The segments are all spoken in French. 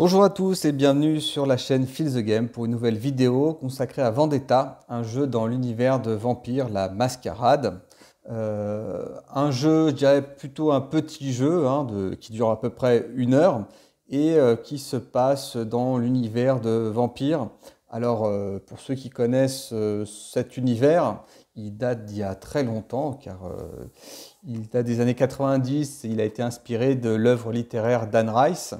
Bonjour à tous et bienvenue sur la chaîne Feel the Game pour une nouvelle vidéo consacrée à Vendetta, un jeu dans l'univers de Vampire, la Mascarade. Un jeu, je dirais plutôt un petit jeu qui dure à peu près 1 heure et qui se passe dans l'univers de Vampire. Alors pour ceux qui connaissent cet univers, il date d'il y a très longtemps car il date des années 90 et il a été inspiré de l'œuvre littéraire d'Anne Rice.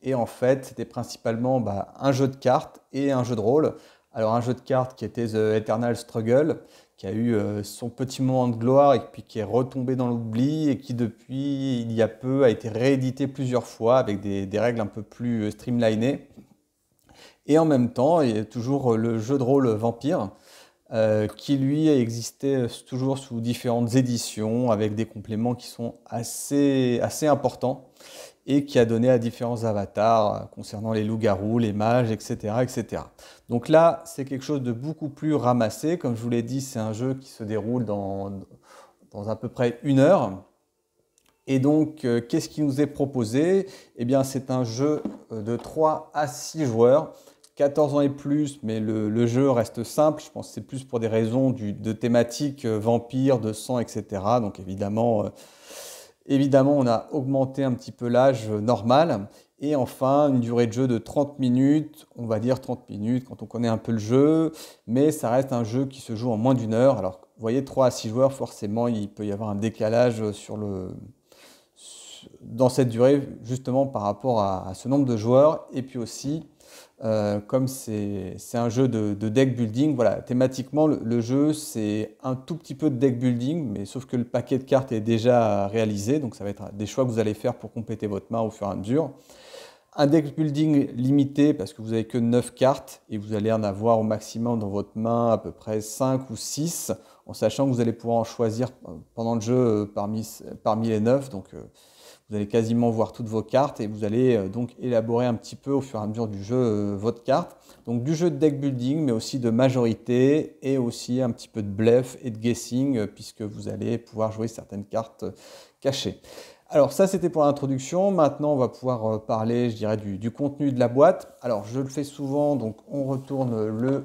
Et en fait, c'était principalement un jeu de cartes et un jeu de rôle. Alors un jeu de cartes qui était The Eternal Struggle, qui a eu son petit moment de gloire et puis qui est retombé dans l'oubli et qui depuis il y a peu a été réédité plusieurs fois avec des règles un peu plus streamlinées. Et en même temps, il y a toujours le jeu de rôle Vampire, qui lui a existé toujours sous différentes éditions avec des compléments qui sont assez importants et qui a donné à différents avatars concernant les loups-garous, les mages, etc., etc. Donc là, c'est quelque chose de beaucoup plus ramassé. Comme je vous l'ai dit, c'est un jeu qui se déroule dans à peu près 1 heure. Et donc, qu'est-ce qui nous est proposé? Eh bien, c'est un jeu de 3 à 6 joueurs, 14 ans et plus, mais le jeu reste simple. Je pense que c'est plus pour des raisons de thématique vampire, de sang, etc. Donc, évidemment, on a augmenté un petit peu l'âge normal. Et enfin, une durée de jeu de 30 minutes, on va dire 30 minutes quand on connaît un peu le jeu, mais ça reste un jeu qui se joue en moins d'1 heure. Alors, vous voyez, 3 à 6 joueurs, forcément, il peut y avoir un décalage dans cette durée, justement par rapport à ce nombre de joueurs. Et puis aussi, comme c'est un jeu de deck building, voilà, thématiquement, le jeu, c'est un tout petit peu de deck building, mais sauf que le paquet de cartes est déjà réalisé, donc ça va être des choix que vous allez faire pour compléter votre main au fur et à mesure. Un deck building limité parce que vous n'avez que 9 cartes et vous allez en avoir au maximum dans votre main à peu près 5 ou 6, en sachant que vous allez pouvoir en choisir pendant le jeu parmi les 9. Donc vous allez quasiment voir toutes vos cartes et vous allez donc élaborer un petit peu au fur et à mesure du jeu votre carte. Donc du jeu de deck building, mais aussi de majorité et aussi un petit peu de bluff et de guessing, puisque vous allez pouvoir jouer certaines cartes cachées. Alors ça, c'était pour l'introduction. Maintenant, on va pouvoir parler, je dirais, du contenu de la boîte. Alors je le fais souvent, donc on retourne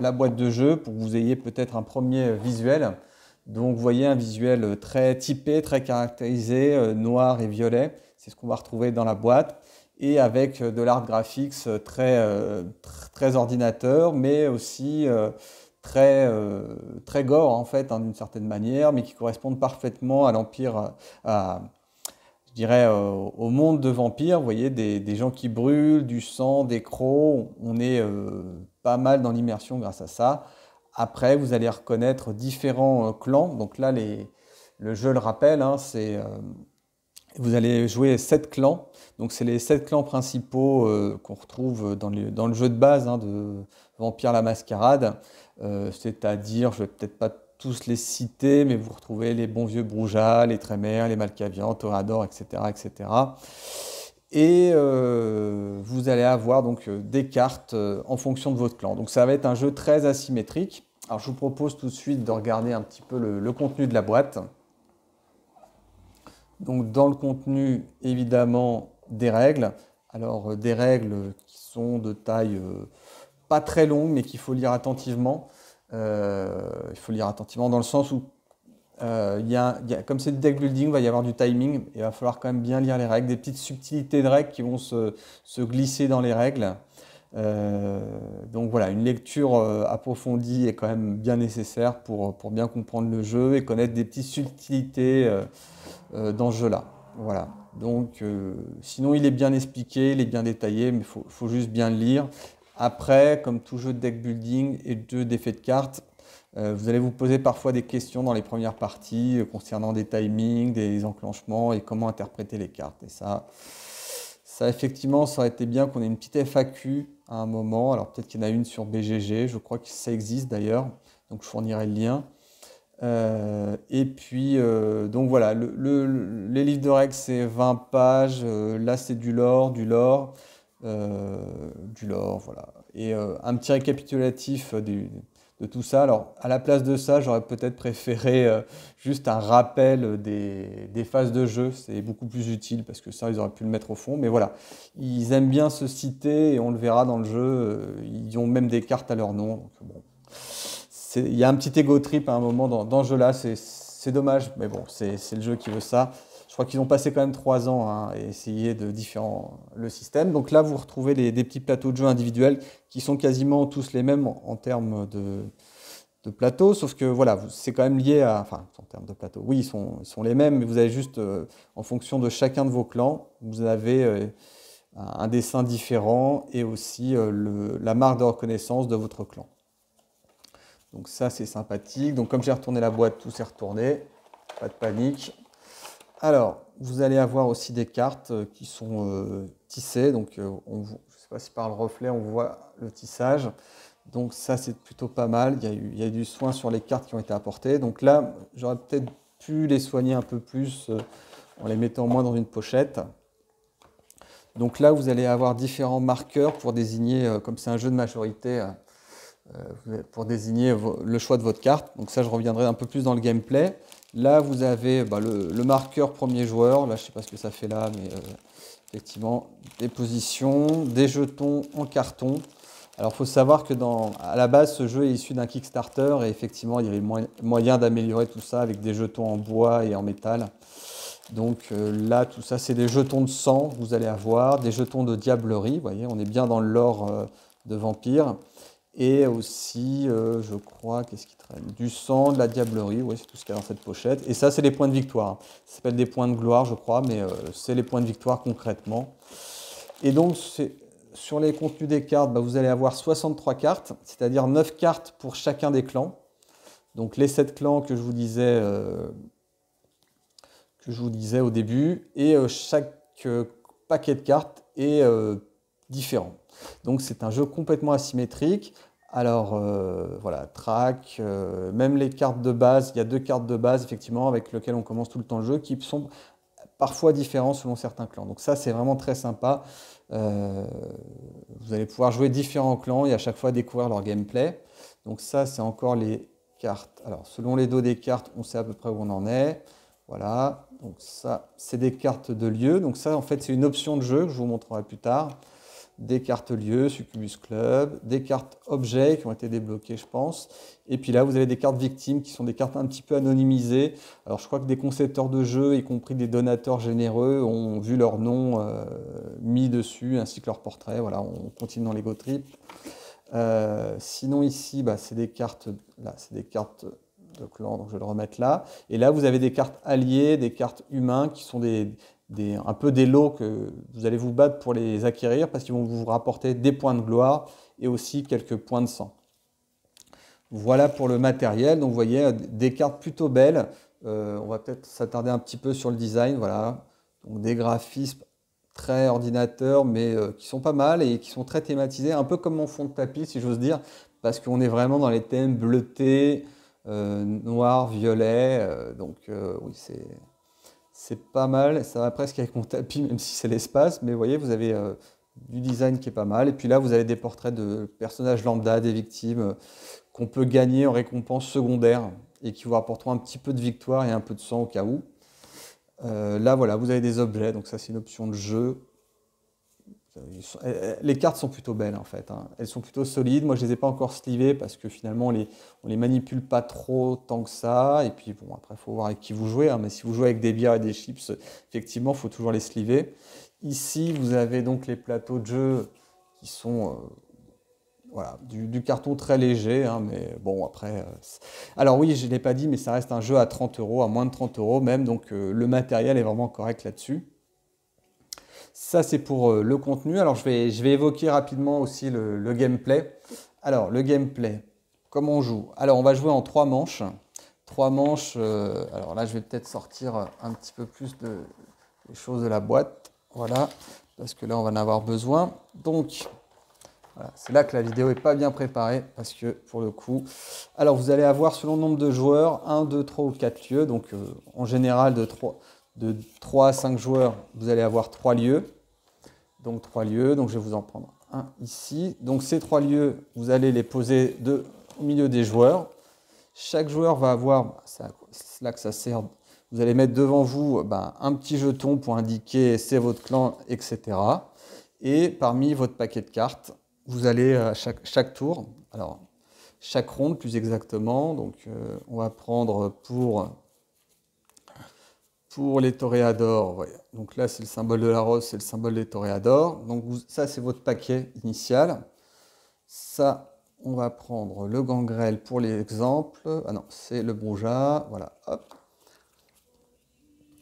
la boîte de jeu pour que vous ayez peut-être un premier visuel. Donc vous voyez un visuel très typé, très caractérisé, noir et violet. C'est ce qu'on va retrouver dans la boîte. Et avec de l'art graphics très ordinateur, mais aussi très gore en fait, d'une certaine manière, mais qui correspondent parfaitement à l'Empire, je dirais au monde de vampires. Vous voyez des gens qui brûlent, du sang, des crocs. On est pas mal dans l'immersion grâce à ça. Après, vous allez reconnaître différents clans. Donc là, le jeu le rappelle, vous allez jouer 7 clans. Donc c'est les 7 clans principaux qu'on retrouve dans le jeu de base de Vampire la Mascarade. C'est-à-dire, je ne vais peut-être pas tous les citer, mais vous retrouvez les bons vieux Brouja, les Trémères, les Malkavians, Toreador, etc., etc. Et vous allez avoir donc des cartes en fonction de votre clan. Donc ça va être un jeu très asymétrique. Alors je vous propose tout de suite de regarder un petit peu le contenu de la boîte. Donc dans le contenu, évidemment, des règles. Alors des règles qui sont de taille pas très longue, mais qu'il faut lire attentivement. Il faut lire attentivement dans le sens où comme c'est du deck building, il va y avoir du timing. Il va falloir quand même bien lire les règles, des petites subtilités de règles qui vont se glisser dans les règles. Donc voilà, une lecture approfondie est quand même bien nécessaire pour bien comprendre le jeu et connaître des petites subtilités dans ce jeu-là. Voilà. Donc sinon il est bien expliqué, il est bien détaillé, mais il faut juste bien le lire. Après, comme tout jeu de deck building et de jeu d'effets de cartes, vous allez vous poser parfois des questions dans les premières parties concernant des timings, des enclenchements et comment interpréter les cartes. Et ça effectivement, ça aurait été bien qu'on ait une petite FAQ à un moment. Alors peut-être qu'il y en a une sur BGG, je crois que ça existe d'ailleurs, donc je fournirai le lien. Et puis, donc voilà, les livres de règles, c'est 20 pages. Là, c'est du lore, voilà. Et un petit récapitulatif de tout ça. Alors, à la place de ça, j'aurais peut-être préféré juste un rappel des phases de jeu. C'est beaucoup plus utile parce que ça, ils auraient pu le mettre au fond. Mais voilà, ils aiment bien se citer et on le verra dans le jeu. Ils ont même des cartes à leur nom. Donc, bon, il y a un petit ego trip à un moment dans ce jeu-là. C'est dommage, mais bon, c'est le jeu qui veut ça. Je crois qu'ils ont passé quand même 3 ans hein, à essayer de différent le système. Donc là, vous retrouvez des petits plateaux de jeu individuels qui sont quasiment tous les mêmes en termes de plateaux, sauf que voilà, c'est quand même lié à... Enfin, en termes de plateaux, oui, ils sont les mêmes, mais vous avez juste, en fonction de chacun de vos clans, vous avez un dessin différent et aussi la marque de reconnaissance de votre clan. Donc ça, c'est sympathique. Donc comme j'ai retourné la boîte, tout s'est retourné. Pas de panique. Alors, vous allez avoir aussi des cartes qui sont tissées. Donc, je ne sais pas si par le reflet, on voit le tissage. Donc ça, c'est plutôt pas mal. Il y a eu du soin sur les cartes qui ont été apportées. Donc là, j'aurais peut-être pu les soigner un peu plus en les mettant moins dans une pochette. Donc là, vous allez avoir différents marqueurs pour désigner, comme c'est un jeu de majorité, pour désigner le choix de votre carte. Donc ça, je reviendrai un peu plus dans le gameplay. Là, vous avez le marqueur premier joueur. Là, je ne sais pas ce que ça fait là, mais effectivement, des positions, des jetons en carton. Alors, il faut savoir que à la base, ce jeu est issu d'un Kickstarter et effectivement, il y avait moyen d'améliorer tout ça avec des jetons en bois et en métal. Donc là, tout ça, c'est des jetons de sang que vous allez avoir, des jetons de diablerie. Vous voyez, on est bien dans le lore de Vampire. Et aussi, je crois, qu'est-ce qui traîne? Du sang, de la diablerie, oui, c'est tout ce qu'il y a dans cette pochette. Et ça, c'est les points de victoire. Ça s'appelle des points de gloire, je crois, mais c'est les points de victoire concrètement. Et donc, sur les contenus des cartes, vous allez avoir 63 cartes, c'est-à-dire 9 cartes pour chacun des clans. Donc les 7 clans que je vous disais au début, et chaque paquet de cartes est différent. Donc c'est un jeu complètement asymétrique. Alors voilà, track, même les cartes de base, il y a 2 cartes de base effectivement avec lesquelles on commence tout le temps le jeu qui sont parfois différents selon certains clans. Donc ça c'est vraiment très sympa. Vous allez pouvoir jouer différents clans et à chaque fois découvrir leur gameplay. Donc ça c'est encore les cartes. Alors selon les dos des cartes, on sait à peu près où on en est. Voilà, donc ça c'est des cartes de lieu. Donc ça en fait c'est une option de jeu que je vous montrerai plus tard. Des cartes lieux, Succubus Club, des cartes objets qui ont été débloquées, je pense. Et puis là, vous avez des cartes victimes qui sont des cartes un petit peu anonymisées. Alors, je crois que des concepteurs de jeux, y compris des donateurs généreux, ont vu leur nom mis dessus, ainsi que leur portrait. Voilà, on continue dans l'ego trip. Sinon, ici, c'est des cartes. Là, c'est des cartes de clan, donc je vais le remettre là. Et là, vous avez des cartes alliées, des cartes humains qui sont un peu des lots que vous allez vous battre pour les acquérir parce qu'ils vont vous rapporter des points de gloire et aussi quelques points de sang. Voilà pour le matériel. Donc vous voyez des cartes plutôt belles. On va peut-être s'attarder un petit peu sur le design. Voilà. Donc des graphismes très ordinateur mais qui sont pas mal et qui sont très thématisés, un peu comme mon fond de tapis si j'ose dire, parce qu'on est vraiment dans les thèmes bleutés, noir, violet. Donc oui, c'est pas mal, ça va presque avec mon tapis, même si c'est l'espace, mais vous voyez, vous avez du design qui est pas mal. Et puis là, vous avez des portraits de personnages lambda, des victimes, qu'on peut gagner en récompense secondaire et qui vous apporteront un petit peu de victoire et un peu de sang au cas où. Là, voilà, vous avez des objets, donc ça, c'est une option de jeu. Les cartes sont plutôt belles en fait, hein. Elles sont plutôt solides. Moi je les ai pas encore slivées parce que finalement on les manipule pas trop tant que ça. Et puis bon après il faut voir avec qui vous jouez, hein. Mais si vous jouez avec des bières et des chips, effectivement il faut toujours les sliver. Ici vous avez donc les plateaux de jeu qui sont voilà, du carton très léger, hein, mais bon après... Alors oui je ne l'ai pas dit mais ça reste un jeu à 30 €, à moins de 30 € même, donc le matériel est vraiment correct là-dessus. Ça, c'est pour le contenu. Alors, je vais évoquer rapidement aussi le gameplay. Alors, le gameplay, comment on joue? Alors, on va jouer en 3 manches. 3 manches, alors là, je vais peut-être sortir un petit peu plus des choses de la boîte. Voilà, parce que là, on va en avoir besoin. Donc, voilà, c'est là que la vidéo n'est pas bien préparée, parce que, pour le coup... Alors, vous allez avoir, selon le nombre de joueurs, 1, 2, 3 ou 4 lieux. Donc, en général, de 3 à 5 joueurs, vous allez avoir 3 lieux. Donc je vais vous en prendre un ici. Donc ces 3 lieux, vous allez les poser au milieu des joueurs. Chaque joueur va avoir, c'est là que ça sert, vous allez mettre devant vous un petit jeton pour indiquer c'est votre clan, etc. Et parmi votre paquet de cartes, vous allez à chaque tour, alors chaque ronde plus exactement, donc on va prendre pour les toréadors, ouais. Donc là c'est le symbole de la rose, c'est le symbole des toréadors. Donc ça c'est votre paquet initial. Ça, on va prendre le gangrel pour l'exemple. Ah non, c'est le brouja. Voilà, hop.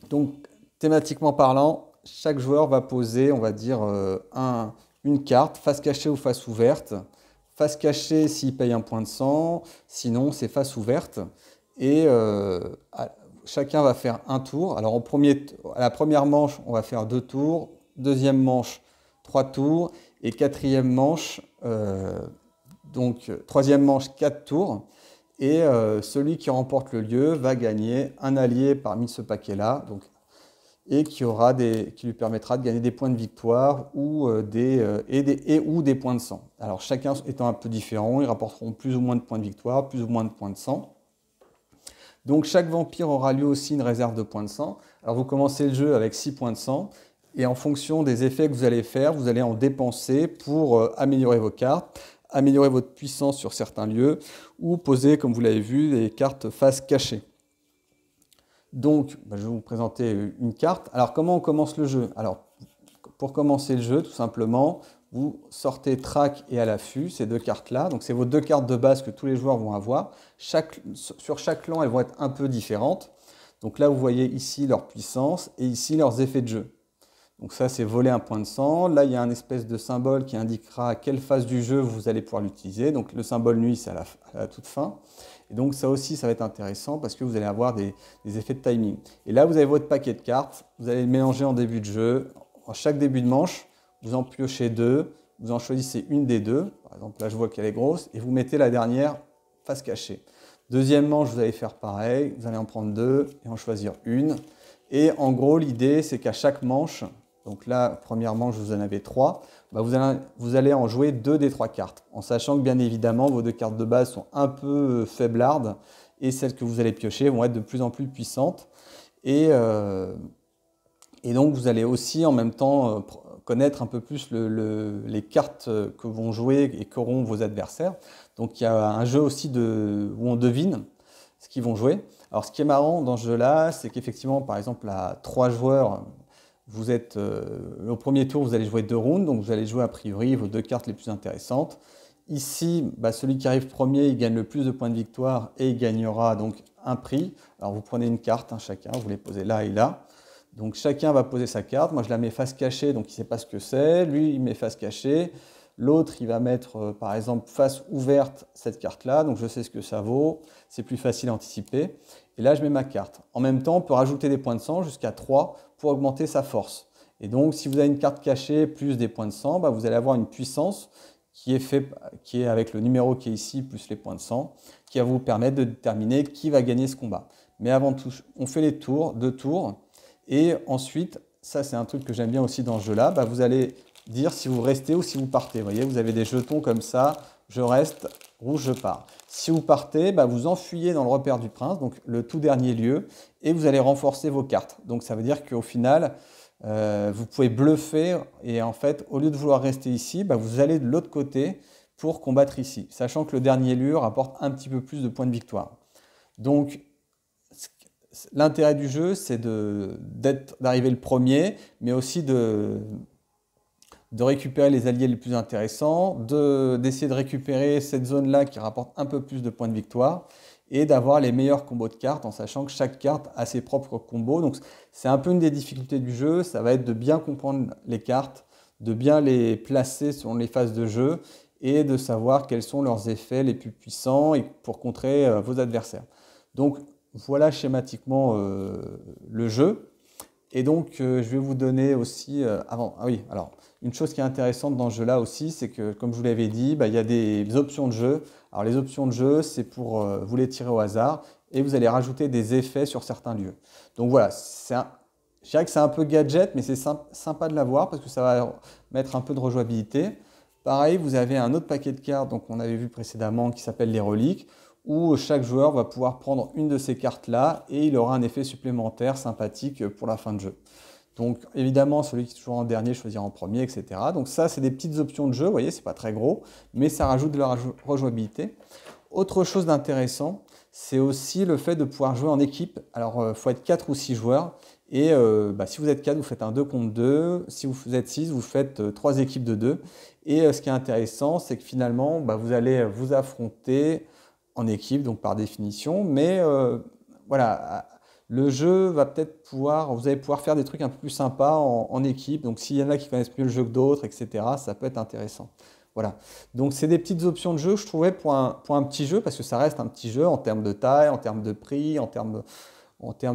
Donc, thématiquement parlant, chaque joueur va poser, on va dire, une carte, face cachée ou face ouverte. Face cachée s'il paye un point de sang, sinon c'est face ouverte. Et chacun va faire un tour. Alors, à la première manche, on va faire 2 tours. Deuxième manche, 3 tours. Et quatrième manche, donc troisième manche, 4 tours. Et celui qui remporte le lieu va gagner un allié parmi ce paquet-là, et qui lui permettra de gagner des points de victoire ou des points de sang. Alors chacun étant un peu différent, ils rapporteront plus ou moins de points de victoire, plus ou moins de points de sang. Donc chaque vampire aura lui aussi une réserve de points de sang. Alors vous commencez le jeu avec 6 points de sang, et en fonction des effets que vous allez faire, vous allez en dépenser pour améliorer vos cartes, améliorer votre puissance sur certains lieux, ou poser, comme vous l'avez vu, des cartes face cachée. Donc, je vais vous présenter une carte. Alors, comment on commence le jeu? Alors, pour commencer le jeu, tout simplement, vous sortez trac et à l'affût, ces 2 cartes-là. Donc, c'est vos 2 cartes de base que tous les joueurs vont avoir. Sur chaque clan, elles vont être un peu différentes. Donc là, vous voyez ici leur puissance et ici leurs effets de jeu. Donc ça, c'est voler un point de sang. Là, il y a un espèce de symbole qui indiquera à quelle phase du jeu vous allez pouvoir l'utiliser. Donc le symbole nuit, c'est à la toute fin. Et donc ça aussi, ça va être intéressant parce que vous allez avoir des effets de timing. Et là, vous avez votre paquet de cartes. Vous allez le mélanger en début de jeu. En chaque début de manche, vous en piochez 2. Vous en choisissez une des 2. Par exemple, là, je vois qu'elle est grosse. Et vous mettez la dernière face cachée. Deuxième manche, vous allez faire pareil. Vous allez en prendre 2 et en choisir une. Et en gros, l'idée, c'est qu'à chaque manche, donc là, première manche, vous en avez 3, vous allez en jouer 2 des 3 cartes, en sachant que bien évidemment, vos 2 cartes de base sont un peu faiblardes, et celles que vous allez piocher vont être de plus en plus puissantes. Et donc, vous allez aussi en même temps connaître un peu plus les cartes que vont jouer et qu'auront vos adversaires. Donc, il y a un jeu aussi où on devine ce qu'ils vont jouer. Alors, ce qui est marrant dans ce jeu-là, c'est qu'effectivement, par exemple, à 3 joueurs, vous êtes au premier tour, vous allez jouer 2 rounds, donc vous allez jouer a priori vos 2 cartes les plus intéressantes. Ici, celui qui arrive premier, il gagne le plus de points de victoire et il gagnera donc un prix. Alors vous prenez une carte chacun, vous les posez là et là. Donc chacun va poser sa carte. Moi je la mets face cachée, donc il ne sait pas ce que c'est. Lui il met face cachée. L'autre il va mettre par exemple face ouverte cette carte-là, donc je sais ce que ça vaut. C'est plus facile à anticiper. Et là je mets ma carte. En même temps on peut rajouter des points de sang jusqu'à 3 pour augmenter sa force. Et donc si vous avez une carte cachée plus des points de sang, vous allez avoir une puissance qui est avec le numéro qui est ici, plus les points de sang, qui va vous permettre de déterminer qui va gagner ce combat. Mais avant tout, on fait les tours, 2 tours, et ensuite, ça c'est un truc que j'aime bien aussi dans ce jeu-là, vous allez dire si vous restez ou si vous partez. Vous voyez, vous avez des jetons comme ça, je reste, rouge, je pars. Si vous partez, vous enfuyez dans le repère du prince, donc le tout dernier lieu, et vous allez renforcer vos cartes. Donc ça veut dire qu'au final, vous pouvez bluffer et en fait, au lieu de vouloir rester ici, vous allez de l'autre côté pour combattre ici, sachant que le dernier lieu rapporte un petit peu plus de points de victoire. Donc, l'intérêt du jeu, c'est d'arriver le premier, mais aussi de récupérer les alliés les plus intéressants, d'essayer de récupérer cette zone-là qui rapporte un peu plus de points de victoire, et d'avoir les meilleurs combos de cartes en sachant que chaque carte a ses propres combos. Donc c'est un peu une des difficultés du jeu, ça va être de bien comprendre les cartes, de bien les placer selon les phases de jeu et de savoir quels sont leurs effets les plus puissants et pour contrer vos adversaires. Donc voilà schématiquement le jeu. Et donc je vais vous donner aussi, alors une chose qui est intéressante dans ce jeu-là aussi, c'est que comme je vous l'avais dit, il y a des options de jeu. Alors les options de jeu, c'est pour vous les tirer au hasard et vous allez rajouter des effets sur certains lieux. Donc voilà, je dirais que c'est un peu gadget, mais c'est sympa de l'avoir parce que ça va mettre un peu de rejouabilité. Pareil, vous avez un autre paquet de cartes, donc on avait vu précédemment, qui s'appelle les reliques, où chaque joueur va pouvoir prendre une de ces cartes-là et il aura un effet supplémentaire sympathique pour la fin de jeu. Donc évidemment, celui qui est toujours en dernier choisira en premier, etc. Donc ça, c'est des petites options de jeu, vous voyez, c'est pas très gros, mais ça rajoute de la rejouabilité. Autre chose d'intéressant, c'est aussi le fait de pouvoir jouer en équipe. Alors, il faut être 4 ou 6 joueurs. Et si vous êtes 4, vous faites un 2 contre 2. Si vous êtes 6, vous faites 3 équipes de 2. Et ce qui est intéressant, c'est que finalement, vous allez vous affronter en équipe, donc par définition. Mais voilà, le jeu va peut-être pouvoir, vous allez pouvoir faire des trucs un peu plus sympas en équipe. Donc s'il y en a qui connaissent mieux le jeu que d'autres, etc., ça peut être intéressant. Voilà. Donc c'est des petites options de jeu, je trouvais, pour un petit jeu, parce que ça reste un petit jeu en termes de taille, en termes de prix, en termes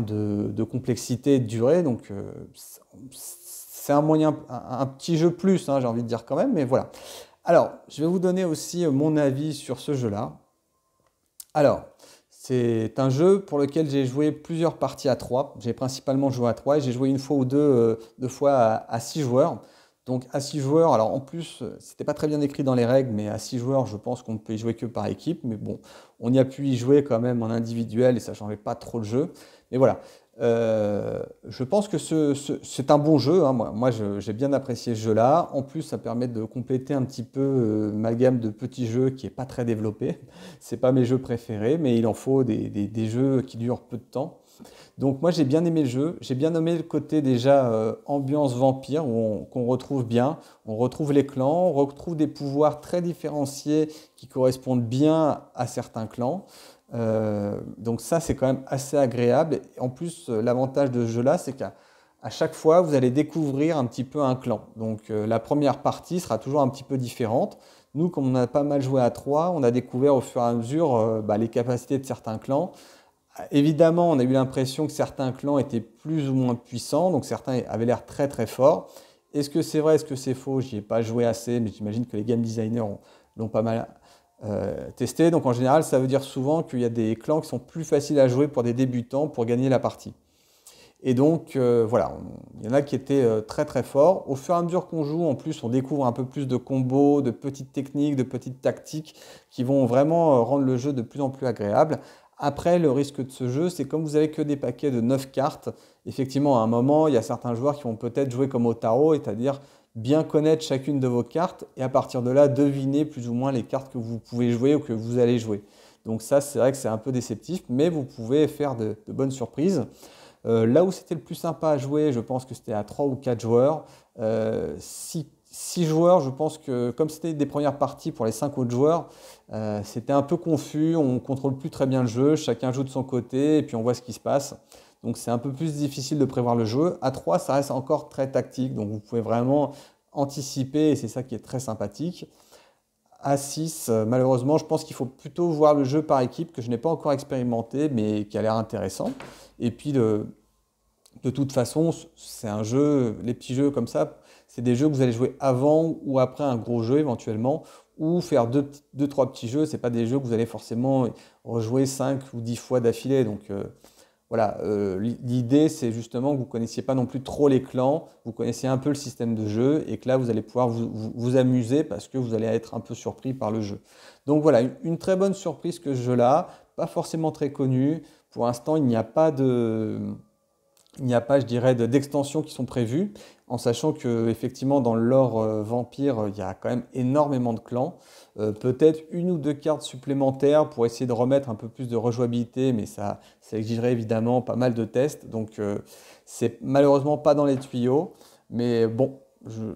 de complexité et de durée. Donc c'est un moyen, un petit jeu plus, hein, j'ai envie de dire quand même, mais voilà. Alors, je vais vous donner aussi mon avis sur ce jeu-là. Alors, c'est un jeu pour lequel j'ai joué plusieurs parties à 3. J'ai principalement joué à 3 et j'ai joué une fois ou deux fois à 6 joueurs. Donc à 6 joueurs, alors en plus, c'était pas très bien écrit dans les règles, mais à 6 joueurs, je pense qu'on ne peut y jouer que par équipe. Mais bon, on y a pu y jouer quand même en individuel et ça ne changeait pas trop le jeu. Mais voilà, je pense que c'est un bon jeu, hein. Moi j'ai bien apprécié ce jeu-là. En plus, ça permet de compléter un petit peu ma gamme de petits jeux qui n'est pas très développée. C'est pas mes jeux préférés, mais il en faut des jeux qui durent peu de temps. Donc moi j'ai bien aimé le jeu, j'ai bien aimé le côté déjà ambiance vampire qu'on retrouve bien, on retrouve les clans, on retrouve des pouvoirs très différenciés qui correspondent bien à certains clans. Donc ça c'est quand même assez agréable. Et en plus l'avantage de ce jeu-là c'est qu'à chaque fois vous allez découvrir un petit peu un clan. Donc la première partie sera toujours un petit peu différente. Nous comme on a pas mal joué à 3, on a découvert au fur et à mesure les capacités de certains clans. Évidemment, on a eu l'impression que certains clans étaient plus ou moins puissants, donc certains avaient l'air très très forts. Est-ce que c'est vrai, est-ce que c'est faux? J'y ai pas joué assez, mais j'imagine que les game designers l'ont pas mal testé. Donc en général, ça veut dire souvent qu'il y a des clans qui sont plus faciles à jouer pour des débutants pour gagner la partie. Et donc voilà, il y en a qui étaient très très forts. Au fur et à mesure qu'on joue, en plus, on découvre un peu plus de combos, de petites techniques, de petites tactiques qui vont vraiment rendre le jeu de plus en plus agréable. Après, le risque de ce jeu, c'est comme vous avez que des paquets de 9 cartes, effectivement, à un moment, il y a certains joueurs qui vont peut-être jouer comme au tarot, c'est-à-dire bien connaître chacune de vos cartes et à partir de là, deviner plus ou moins les cartes que vous pouvez jouer ou que vous allez jouer. Donc ça, c'est vrai que c'est un peu déceptif, mais vous pouvez faire de bonnes surprises. Là où c'était le plus sympa à jouer, je pense que c'était à 3 ou 4 joueurs. 6 joueurs, je pense que comme c'était des premières parties pour les 5 autres joueurs, c'était un peu confus, on ne contrôle plus très bien le jeu, chacun joue de son côté et puis on voit ce qui se passe. Donc c'est un peu plus difficile de prévoir le jeu. À 3, ça reste encore très tactique, donc vous pouvez vraiment anticiper et c'est ça qui est très sympathique. À 6, malheureusement, je pense qu'il faut plutôt voir le jeu par équipe que je n'ai pas encore expérimenté mais qui a l'air intéressant. Et puis de toute façon, c'est un jeu, les petits jeux comme ça, c'est des jeux que vous allez jouer avant ou après un gros jeu éventuellement, ou faire deux, trois petits jeux, c'est pas des jeux que vous allez forcément rejouer 5 ou 10 fois d'affilée. Donc voilà, l'idée c'est justement que vous ne connaissiez pas non plus trop les clans, vous connaissiez un peu le système de jeu et que là vous allez pouvoir vous amuser parce que vous allez être un peu surpris par le jeu. Donc voilà, une très bonne surprise que ce jeu-là, pas forcément très connu. Pour l'instant, il n'y a pas, je dirais, d'extensions qui sont prévues, en sachant que effectivement dans le lore Vampire, il y a quand même énormément de clans. Peut-être une ou deux cartes supplémentaires pour essayer de remettre un peu plus de rejouabilité, mais ça exigerait évidemment pas mal de tests. Donc c'est malheureusement pas dans les tuyaux. Mais bon,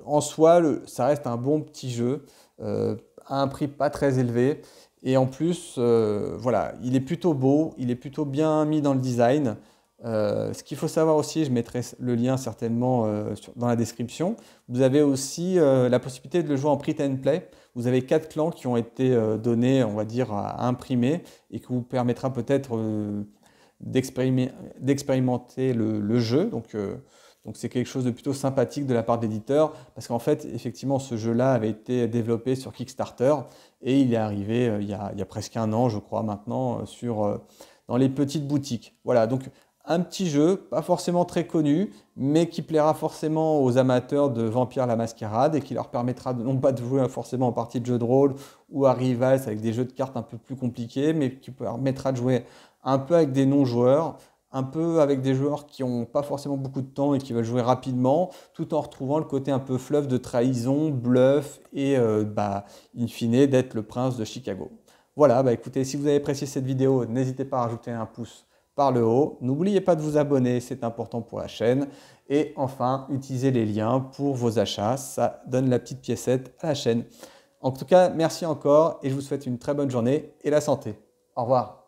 en soi, ça reste un bon petit jeu, à un prix pas très élevé. Et en plus, voilà, il est plutôt beau, il est plutôt bien mis dans le design. Ce qu'il faut savoir aussi, je mettrai le lien certainement dans la description, vous avez aussi la possibilité de le jouer en print and play. Vous avez 4 clans qui ont été donnés, on va dire, à imprimer et qui vous permettra peut-être d'expérimenter le jeu. Donc c'est quelque chose de plutôt sympathique de la part d'éditeurs parce qu'en fait, effectivement, ce jeu-là avait été développé sur Kickstarter et il est arrivé il y a presque un an, je crois, maintenant, dans les petites boutiques. Voilà, donc un petit jeu, pas forcément très connu, mais qui plaira forcément aux amateurs de Vampire la Mascarade et qui leur permettra non pas de jouer forcément en partie de jeu de rôle ou à Rivals avec des jeux de cartes un peu plus compliqués, mais qui permettra de jouer un peu avec des non-joueurs, un peu avec des joueurs qui n'ont pas forcément beaucoup de temps et qui veulent jouer rapidement, tout en retrouvant le côté un peu fluff de trahison, bluff et in fine d'être le prince de Chicago. Voilà, bah écoutez, si vous avez apprécié cette vidéo, n'hésitez pas à rajouter un pouce par le haut. N'oubliez pas de vous abonner, c'est important pour la chaîne. Et enfin, utilisez les liens pour vos achats, ça donne la petite piécette à la chaîne. En tout cas, merci encore et je vous souhaite une très bonne journée et la santé. Au revoir.